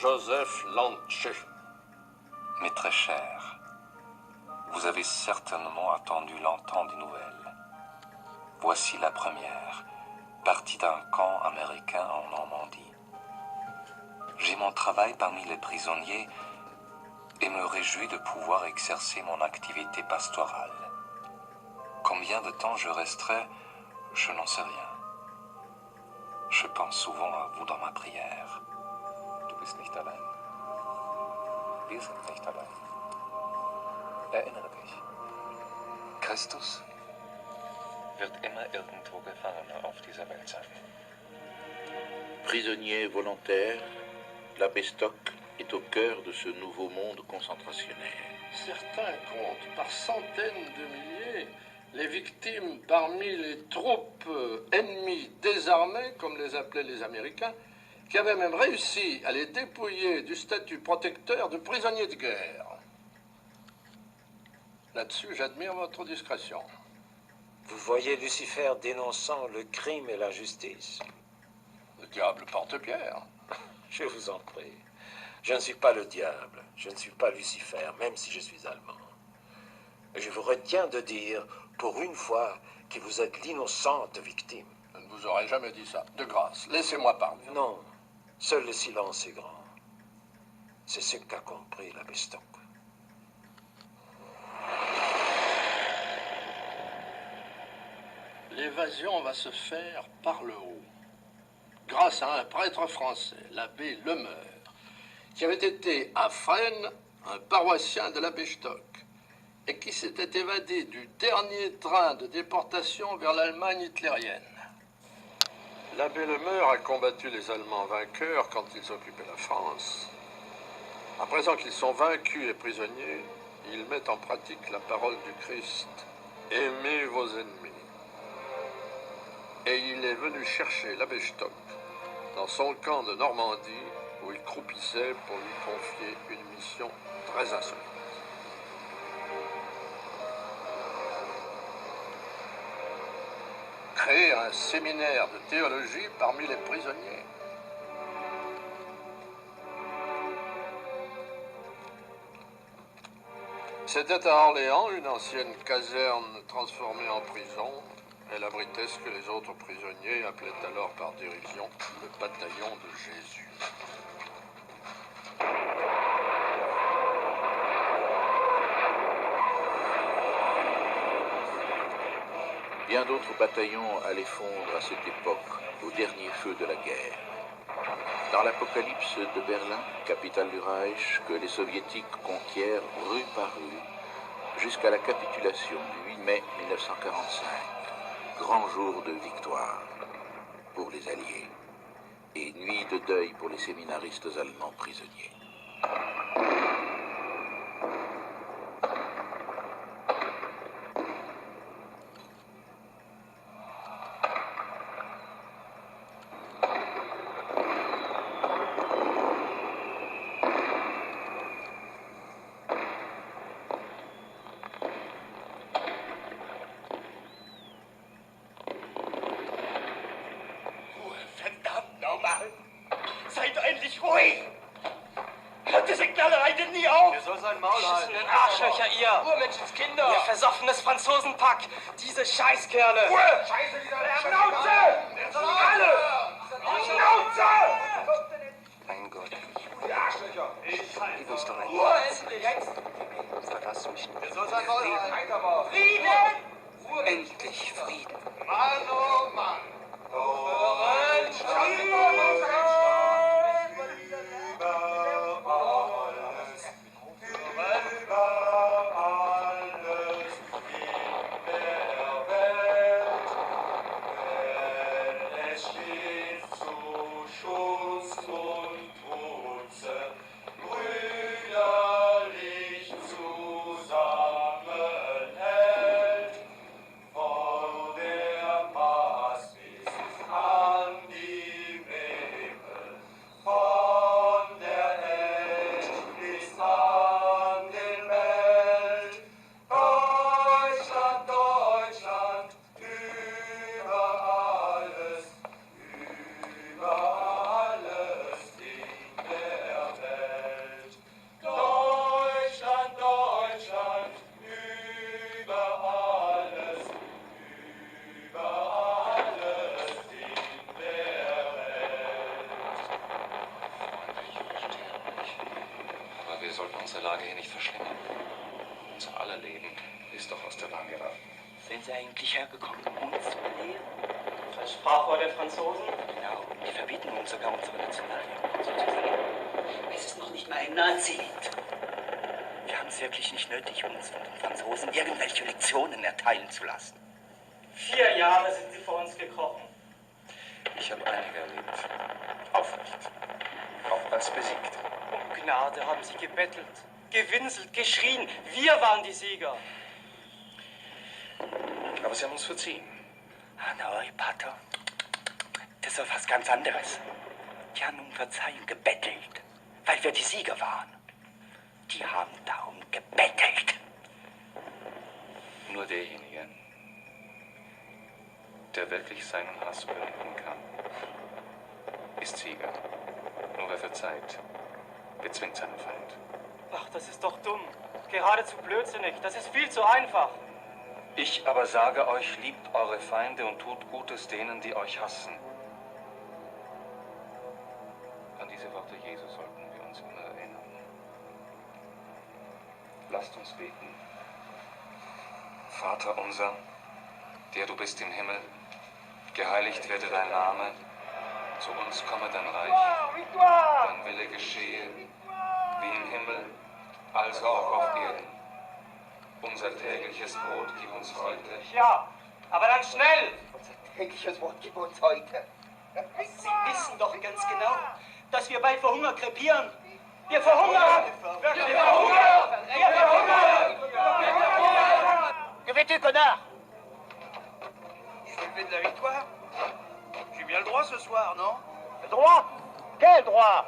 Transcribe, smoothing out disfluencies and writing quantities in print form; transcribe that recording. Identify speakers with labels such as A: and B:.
A: Joseph Lanche.
B: Mes très chers, vous avez certainement attendu longtemps des nouvelles. Voici la première, partie d'un camp américain en Normandie. J'ai mon travail parmi les prisonniers et me réjouis de pouvoir exercer mon activité pastorale. Combien de temps je resterai, je n'en sais rien. Je pense souvent à vous dans ma prière. Du bist nicht allein. Wir sind nicht allein. Erinnere dich. Christus wird immer irgendwo Gefangener auf dieser Welt sein.
C: Prisonnier volontaire, l'abbé Stock est au cœur de ce nouveau monde concentrationnaire.
A: Certains comptent par centaines de milliers les victimes parmi les troupes ennemies désarmées, comme les appelaient les Américains, qui avaient même réussi à les dépouiller du statut protecteur de prisonniers de guerre. Là-dessus, j'admire votre discrétion.
D: Vous voyez Lucifer dénonçant le crime et l'injustice?
A: Le diable porte pierre.
D: Je vous en prie. Je ne suis pas le diable, je ne suis pas Lucifer, même si je suis allemand. Et je vous retiens de dire, pour une fois, que vous êtes l'innocente victime.
A: Je ne vous aurais jamais dit ça. De grâce, laissez-moi parler.
D: Non, seul le silence est grand. C'est ce qu'a compris l'abbé Stock.
A: L'évasion va se faire par le haut, grâce à un prêtre français, l'abbé Lemeur, qui avait été à Fresnes un paroissien de l'abbé Stock et qui s'était évadé du dernier train de déportation vers l'Allemagne hitlérienne. L'abbé Lemeur a combattu les Allemands vainqueurs quand ils occupaient la France. À présent qu'ils sont vaincus et prisonniers, ils mettent en pratique la parole du Christ. Aimez vos ennemis. Et il est venu chercher l'abbé Stock dans son camp de Normandie où il croupissait pour lui confier une mission très insolite. Créer un séminaire de théologie parmi les prisonniers. C'était à Orléans une ancienne caserne transformée en prison. Elle abritait ce que les autres prisonniers appelaient alors par dérision le bataillon de Jésus.
C: Bien d'autres bataillons allaient fondre à cette époque, au dernier feu de la guerre. Dans l'apocalypse de Berlin, capitale du Reich, que les soviétiques conquièrent rue par rue, jusqu'à la capitulation du 8 mai 1945. Grand jour de victoire pour les Alliés et nuit de deuil pour les séminaristes allemands prisonniers.
E: Seid endlich ruhig! Hört diese Knallerei denn nie auf?
A: Ihr soll sein Maul halten.
E: Arschlöcher, ihr!
F: Urmenschenskinder!
E: Ihr versoffenes Franzosenpack! Diese Scheißkerle!
F: Ruhe! Scheiße, dieser Schnauze! Alle! Schnauze!
B: Mein Gott,
F: Die Arschlöcher!
B: gib uns doch ein
F: Ruhe, endlich! Jetzt!
B: Verlass mich nicht.
F: Er soll sein Maul halten! Weiter,
E: Frieden!
B: Endlich Frieden.
F: Mann, oh Mann!
E: Hören!
F: Vor der Macht
B: wir sollten unsere Lage hier nicht verschlimmern. Unser aller Leben ist doch aus der Bahn geraten.
G: Sind Sie eigentlich hergekommen, um uns zu belehren?
H: Als Sprachrohr der Franzosen?
G: Genau, die verbieten uns sogar unsere Nationalhymne sozusagen. Es ist noch nicht mal ein Nazi-Lied. Wir haben es wirklich nicht nötig, uns von den Franzosen irgendwelche Lektionen erteilen zu lassen.
H: 4 Jahre sind sie vor uns gekrochen.
B: Ich habe einige erlebt. Aufrecht. Auch als besiegt.
H: Um Gnade haben sie gebettelt, gewinselt, geschrien. Wir waren die Sieger.
B: Aber sie haben uns verziehen.
G: Hanoi, Pater, das ist doch was ganz anderes. Die haben um Verzeihung gebettelt, weil wir die Sieger waren. Die haben darum gebettelt.
B: Nur derjenige, der wirklich seinen Hass überwinden kann, ist Sieger. Nur wer verzeiht, bezwingt seinen Feind.
H: Ach, das ist doch dumm. Geradezu blödsinnig. Das ist viel zu einfach.
B: Ich aber sage euch, liebt eure Feinde und tut Gutes denen, die euch hassen. An diese Worte Jesu sollten wir uns immer erinnern. Lasst uns beten. Vater unser, der du bist im Himmel, geheiligt werde dein Name, zu uns komme dein Reich, dein Wille geschehe, wie im Himmel, also auch auf Erden. Unser tägliches Brot gib uns heute.
H: Ja, aber dann schnell!
F: Unser tägliches Wort gib uns heute.
H: Sie wissen doch ganz genau, dass wir bald vor Hunger krepieren. Wir verhungern! Wir verhungern! Wir verhungern!
F: Que fais-tu, connard?
E: Je fais de la victoire. J'ai bien le droit ce soir, non?
F: Le droit? Quel droit?